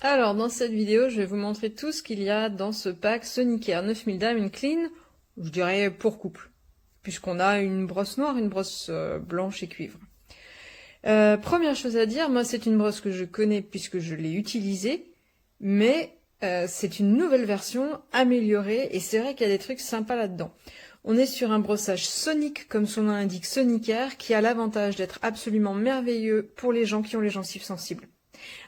Alors, dans cette vidéo, je vais vous montrer tout ce qu'il y a dans ce pack Sonicare 9000 Diamond Clean, je dirais pour couple, puisqu'on a une brosse noire, une brosse blanche et cuivre. Première chose à dire, moi c'est une brosse que je connais puisque je l'ai utilisée, mais c'est une nouvelle version améliorée et c'est vrai qu'il y a des trucs sympas là-dedans. On est sur un brossage sonique, comme son nom l'indique, Sonicare, qui a l'avantage d'être absolument merveilleux pour les gens qui ont les gencives sensibles.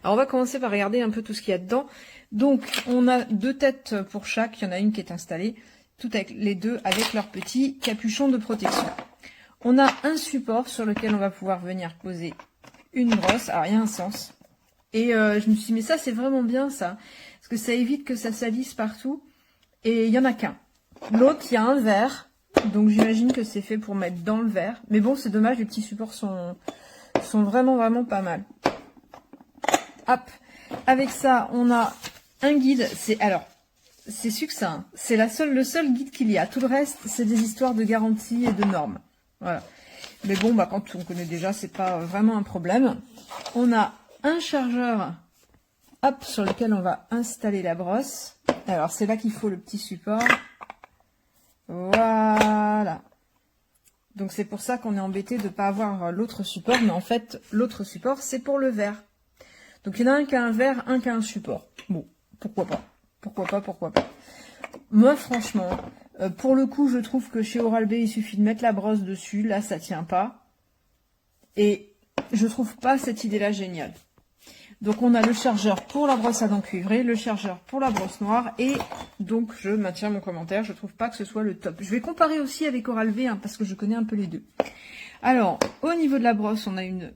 Alors on va commencer par regarder un peu tout ce qu'il y a dedans. Donc on a 2 têtes pour chaque, il y en a une qui est installée, toutes avec les deux avec leur petit capuchon de protection. On a un support sur lequel on va pouvoir venir poser une brosse, alors il y a un sens. Et je me suis dit mais ça c'est vraiment bien ça, parce que ça évite que ça salisse partout, et il n'y en a qu'un. L'autre il y a un verre, donc j'imagine que c'est fait pour mettre dans le verre, mais bon c'est dommage, les petits supports sont vraiment pas mal. Hop, avec ça, on a un guide. C'est succinct. C'est le seul guide qu'il y a. Tout le reste, c'est des histoires de garantie et de normes. Voilà. Mais bon, quand on connaît déjà, c'est pas vraiment un problème. On a un chargeur, hop, sur lequel on va installer la brosse. Alors, c'est là qu'il faut le petit support. Voilà. Donc, c'est pour ça qu'on est embêté de ne pas avoir l'autre support. Mais en fait, l'autre support, c'est pour le verre. Donc il y en a un qui a un verre, un qui a un support. Bon, pourquoi pas. Pourquoi pas. Moi franchement, pour le coup je trouve que chez Oral-B il suffit de mettre la brosse dessus, là ça tient pas. Et je trouve pas cette idée là géniale. Donc on a le chargeur pour la brosse à dents cuivrée, le chargeur pour la brosse noire, et donc je maintiens mon commentaire, je trouve pas que ce soit le top. Je vais comparer aussi avec Oral-B parce que je connais un peu les deux. Alors, au niveau de la brosse, on a une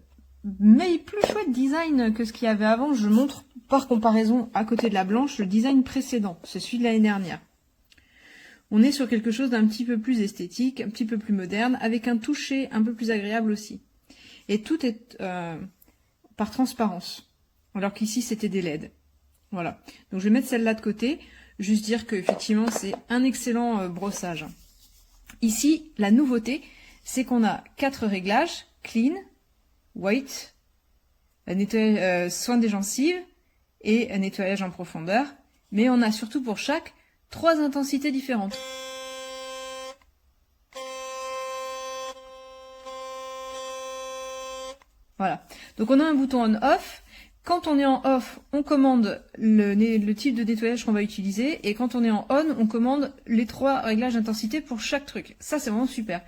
mais plus chouette design que ce qu'il y avait avant. Je montre par comparaison à côté de la blanche le design précédent, c'est celui de l'année dernière. On est sur quelque chose d'un petit peu plus esthétique, un petit peu plus moderne, avec un toucher un peu plus agréable aussi. Et tout est par transparence, alors qu'ici c'était des LED. Voilà, donc je vais mettre celle-là de côté, juste dire qu'effectivement c'est un excellent brossage. Ici, la nouveauté, c'est qu'on a 4 réglages, clean, white, soin des gencives et un nettoyage en profondeur. Mais on a surtout pour chaque 3 intensités différentes. Voilà. Donc on a un bouton on-off. Quand on est en off, on commande le type de nettoyage qu'on va utiliser. Et quand on est en on, on commande les 3 réglages d'intensité pour chaque truc. Ça, c'est vraiment super.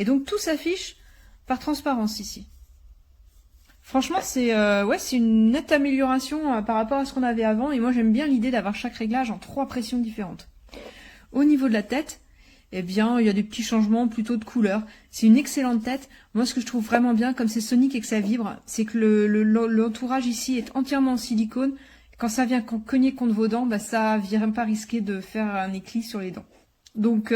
Et donc tout s'affiche par transparence ici. Franchement, c'est une nette amélioration par rapport à ce qu'on avait avant. Et moi, j'aime bien l'idée d'avoir chaque réglage en 3 pressions différentes. Au niveau de la tête, eh bien, il y a des petits changements plutôt de couleur. C'est une excellente tête. Moi, ce que je trouve vraiment bien, comme c'est sonique et que ça vibre, c'est que l'entourage ici est entièrement en silicone. Quand ça vient cogner contre vos dents, ça vient pas risquer de faire un éclat sur les dents. Donc,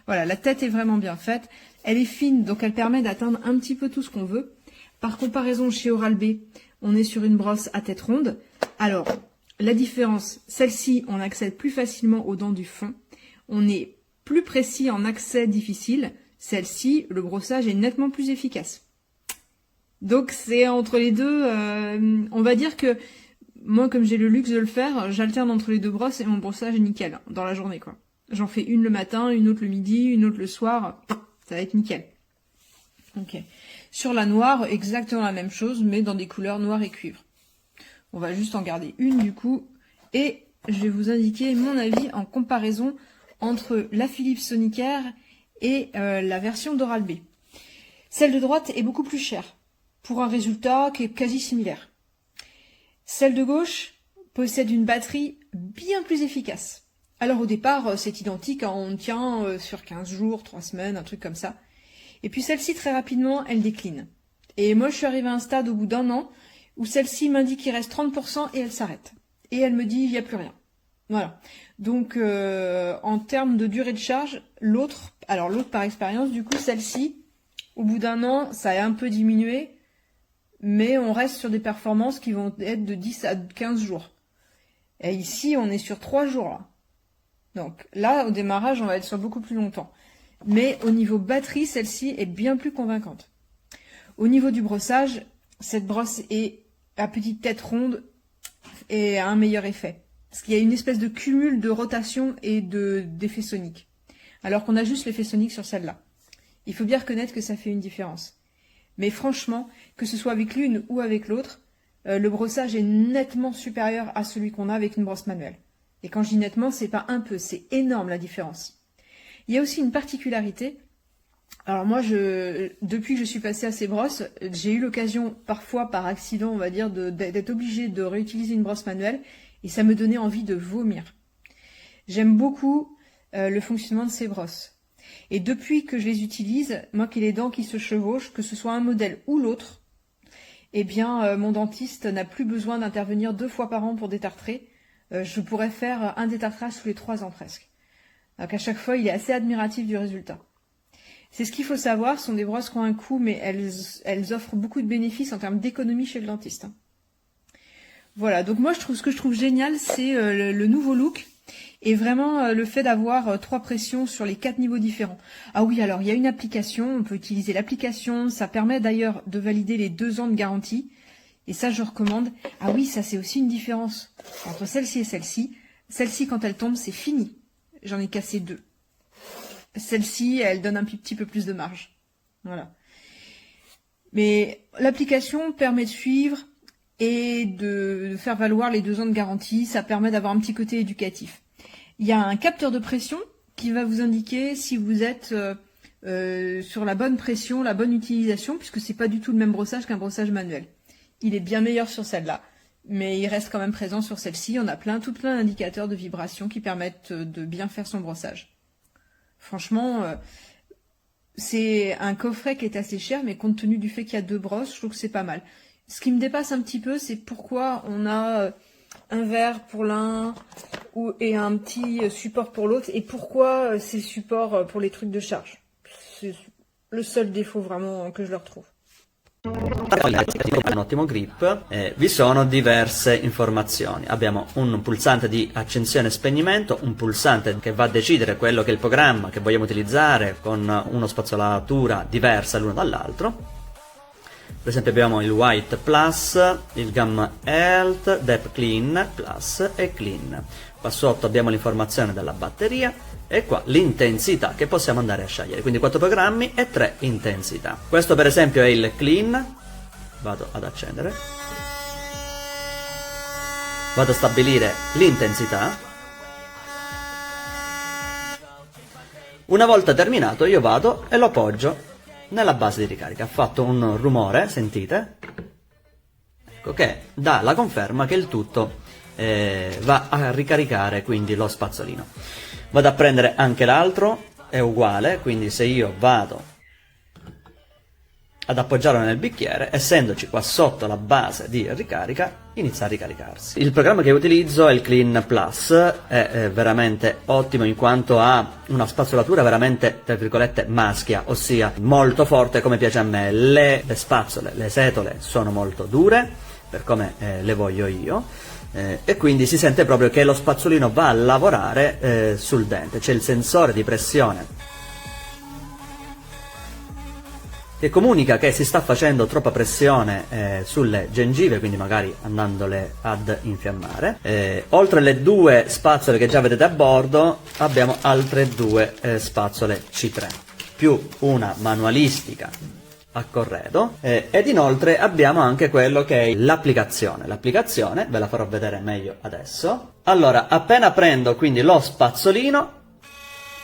voilà, la tête est vraiment bien faite. Elle est fine, donc elle permet d'atteindre un petit peu tout ce qu'on veut. Par comparaison, chez Oral-B, on est sur une brosse à tête ronde. Alors, la différence, celle-ci, on accède plus facilement aux dents du fond. On est plus précis en accès difficile. Celle-ci, le brossage est nettement plus efficace. Donc, c'est entre les deux. On va dire que moi, comme j'ai le luxe de le faire, j'alterne entre les 2 brosses et mon brossage est nickel dans la journée, quoi. J'en fais une le matin, une autre le midi, une autre le soir. Ça va être nickel. Ok. Sur la noire, exactement la même chose, mais dans des couleurs noires et cuivre. On va juste en garder une du coup. Et je vais vous indiquer mon avis en comparaison entre la Philips Sonicare et la version d'Oral-B. Celle de droite est beaucoup plus chère, pour un résultat qui est quasi similaire. Celle de gauche possède une batterie bien plus efficace. Alors au départ, c'est identique, on tient sur 15 jours, 3 semaines, un truc comme ça. Et puis celle-ci, très rapidement, elle décline. Et moi, je suis arrivée à un stade au bout d'1 an où celle-ci m'indique qu'il reste 30% et elle s'arrête. Et elle me dit, il n'y a plus rien. Voilà. Donc, en termes de durée de charge, l'autre par expérience, du coup, celle-ci, au bout d'1 an, ça a un peu diminué, mais on reste sur des performances qui vont être de 10 à 15 jours. Et ici, on est sur 3 jours, là. Donc là, au démarrage, on va être sur beaucoup plus longtemps. Mais au niveau batterie, celle-ci est bien plus convaincante. Au niveau du brossage, cette brosse est à petite tête ronde et a un meilleur effet. Parce qu'il y a une espèce de cumul de rotation et d'effet sonique. Alors qu'on a juste l'effet sonique sur celle-là. Il faut bien reconnaître que ça fait une différence. Mais franchement, que ce soit avec l'une ou avec l'autre, le brossage est nettement supérieur à celui qu'on a avec une brosse manuelle. Et quand je dis nettement, c'est pas un peu, c'est énorme la différence. Il y a aussi une particularité. Alors moi, depuis que je suis passée à ces brosses, j'ai eu l'occasion, parfois par accident, on va dire, d'être obligée de réutiliser une brosse manuelle, et ça me donnait envie de vomir. J'aime beaucoup le fonctionnement de ces brosses. Et depuis que je les utilise, moi qui ai les dents qui se chevauchent, que ce soit un modèle ou l'autre, eh bien, mon dentiste n'a plus besoin d'intervenir 2 fois par an pour détartrer. Je pourrais faire un détartrage tous les 3 ans presque. Donc à chaque fois, il est assez admiratif du résultat. C'est ce qu'il faut savoir, ce sont des brosses qui ont un coût, mais elles offrent beaucoup de bénéfices en termes d'économie chez le dentiste. Voilà, donc moi ce que je trouve génial, c'est le nouveau look et vraiment le fait d'avoir 3 pressions sur les 4 niveaux différents. Ah oui, alors il y a une application, on peut utiliser l'application, ça permet d'ailleurs de valider les 2 ans de garantie. Et ça, je recommande. Ah oui, ça c'est aussi une différence entre celle-ci et celle-ci. Celle-ci, quand elle tombe, c'est fini. J'en ai cassé 2. Celle-ci, elle donne un petit peu plus de marge. Voilà. Mais l'application permet de suivre et de faire valoir les 2 ans de garantie. Ça permet d'avoir un petit côté éducatif. Il y a un capteur de pression qui va vous indiquer si vous êtes sur la bonne pression, la bonne utilisation, puisque c'est pas du tout le même brossage qu'un brossage manuel. Il est bien meilleur sur celle-là, mais il reste quand même présent sur celle-ci. On a tout plein d'indicateurs de vibration qui permettent de bien faire son brossage. Franchement, c'est un coffret qui est assez cher, mais compte tenu du fait qu'il y a 2 brosses, je trouve que c'est pas mal. Ce qui me dépasse un petit peu, c'est pourquoi on a un verre pour l'un et un petit support pour l'autre, et pourquoi ces supports pour les trucs de charge. C'est le seul défaut vraiment que je leur trouve. Un ottimo grip, vi sono diverse informazioni. Abbiamo un pulsante di accensione e spegnimento, un pulsante che va a decidere quello che è il programma che vogliamo utilizzare con una spazzolatura diversa l'uno dall'altro. Per esempio abbiamo il White Plus, il Gum Health, Depth Clean Plus e Clean. Qua sotto abbiamo l'informazione della batteria e qua l'intensità che possiamo andare a scegliere, quindi 4 programmi e 3 intensità. Questo per esempio è il Clean, vado ad accendere, vado a stabilire l'intensità. Una volta terminato io vado e lo appoggio nella base di ricarica. Ha fatto un rumore, sentite? Ecco, che dà la conferma che il tutto va a ricaricare quindi lo spazzolino. Vado a prendere anche l'altro, è uguale, quindi se io vado ad appoggiarlo nel bicchiere, essendoci qua sotto la base di ricarica, inizia a ricaricarsi. Il programma che utilizzo è il Clean Plus, è veramente ottimo in quanto ha una spazzolatura veramente, tra virgolette, maschia, ossia molto forte come piace a me. Le spazzole, le setole sono molto dure, per come le voglio io, e quindi si sente proprio che lo spazzolino va a lavorare sul dente. C'è il sensore di pressione che comunica che si sta facendo troppa pressione sulle gengive, quindi magari andandole ad infiammare. Oltre alle 2 spazzole che già vedete a bordo, abbiamo altre 2 spazzole C3, più una manualistica a corredo, ed inoltre abbiamo anche quello che è l'applicazione. L'applicazione ve la farò vedere meglio adesso. Allora, appena prendo quindi lo spazzolino,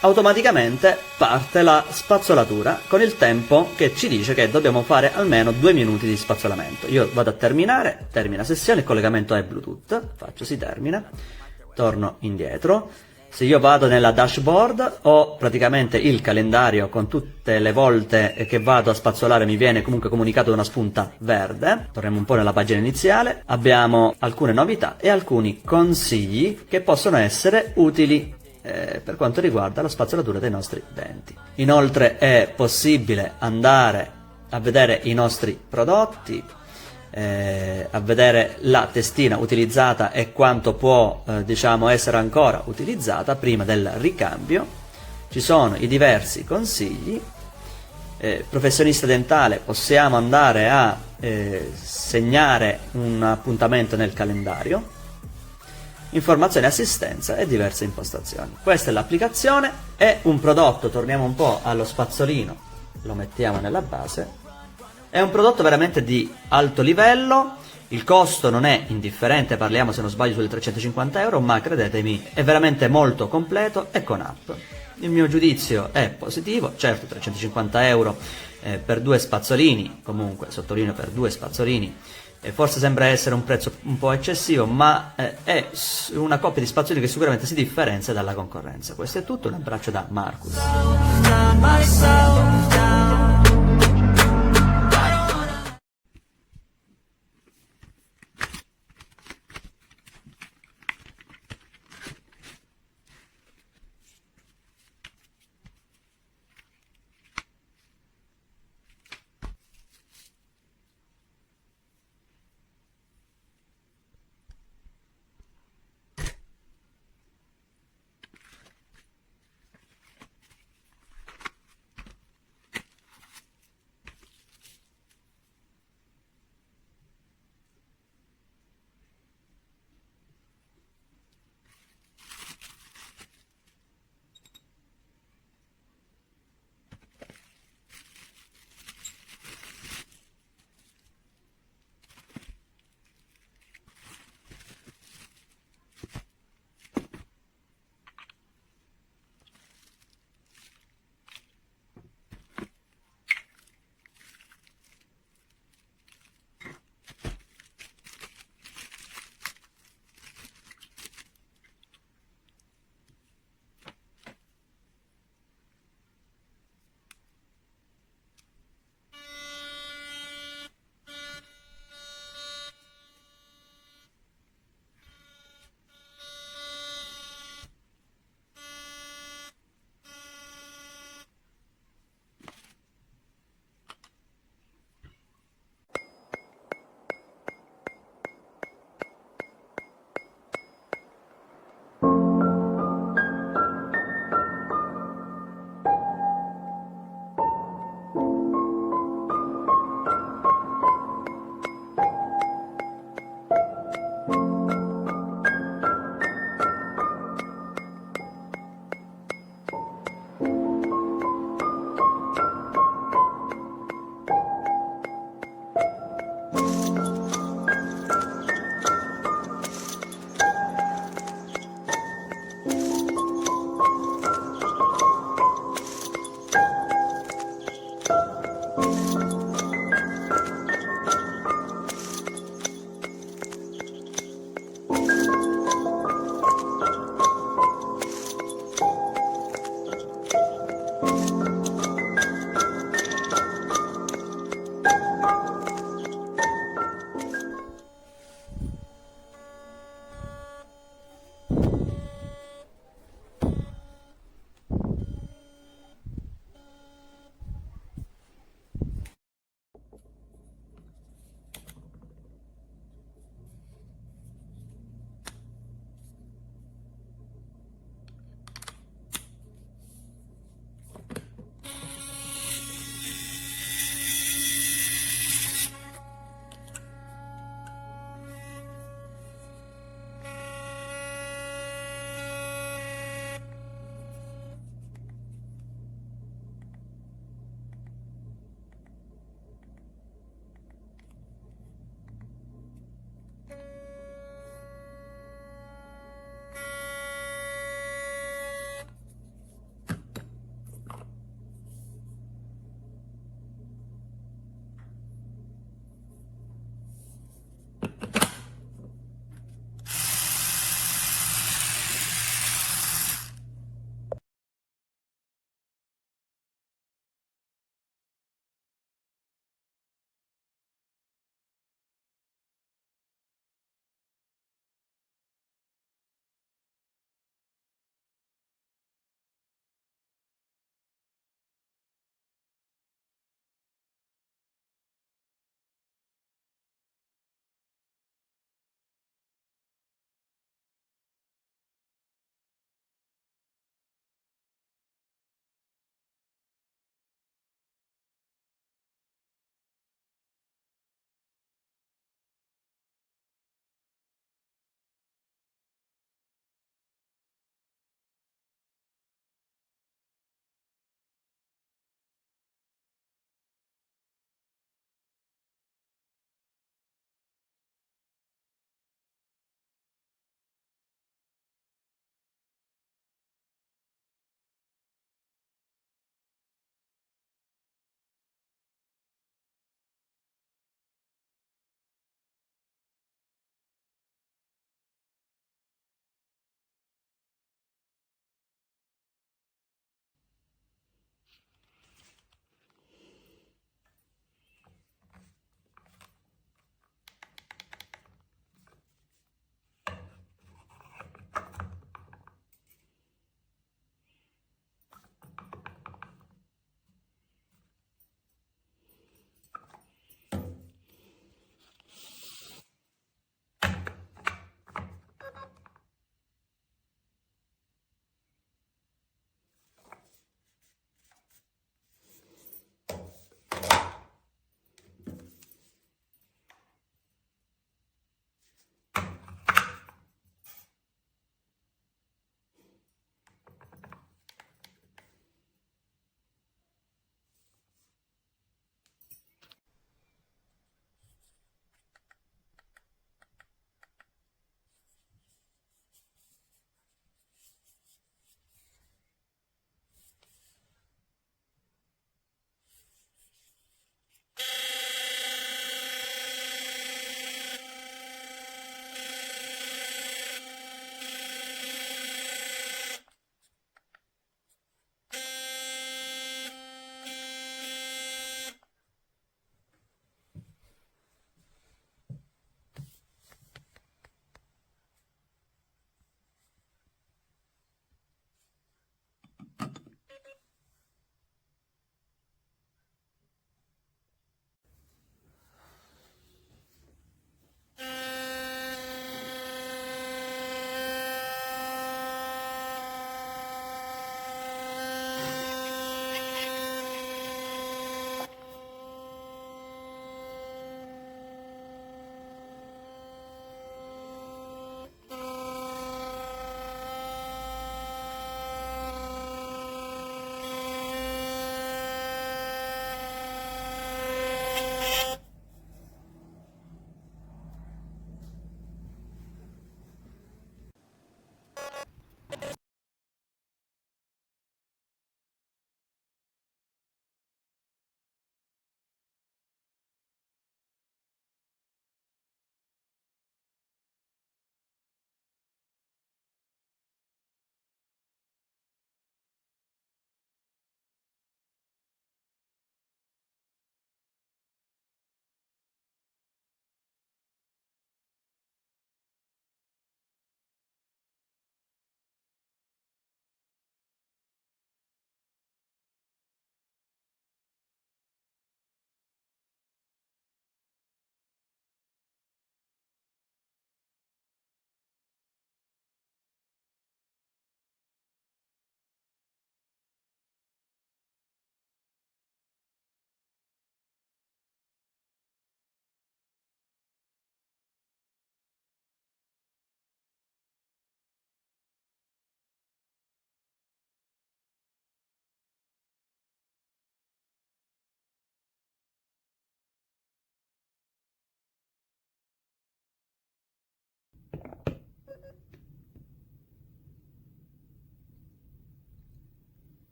automaticamente parte la spazzolatura con il tempo che ci dice che dobbiamo fare almeno 2 minuti di spazzolamento. Io vado a termina sessione, il collegamento è Bluetooth, faccio si termina, torno indietro. Se io vado nella dashboard ho praticamente il calendario con tutte le volte che vado a spazzolare, mi viene comunque comunicato una spunta verde. Torniamo un po' nella pagina iniziale, abbiamo alcune novità e alcuni consigli che possono essere utili per quanto riguarda la spazzolatura dei nostri denti. Inoltre è possibile andare a vedere i nostri prodotti, a vedere la testina utilizzata e quanto può diciamo essere ancora utilizzata prima del ricambio. Ci sono i diversi consigli. Professionista dentale, possiamo andare a segnare un appuntamento nel calendario, informazioni e assistenza e diverse impostazioni. Questa è l'applicazione. È un prodotto, torniamo un po' allo spazzolino, lo mettiamo nella base, è un prodotto veramente di alto livello, il costo non è indifferente, parliamo se non sbaglio sulle 350 euro, ma credetemi è veramente molto completo e con app. Il mio giudizio è positivo, certo 350 euro per 2 spazzolini, comunque sottolineo per 2 spazzolini, forse sembra essere un prezzo un po' eccessivo, ma è una coppia di spazzolini che sicuramente si differenzia dalla concorrenza. Questo è tutto, un abbraccio da Marcus.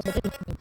sapere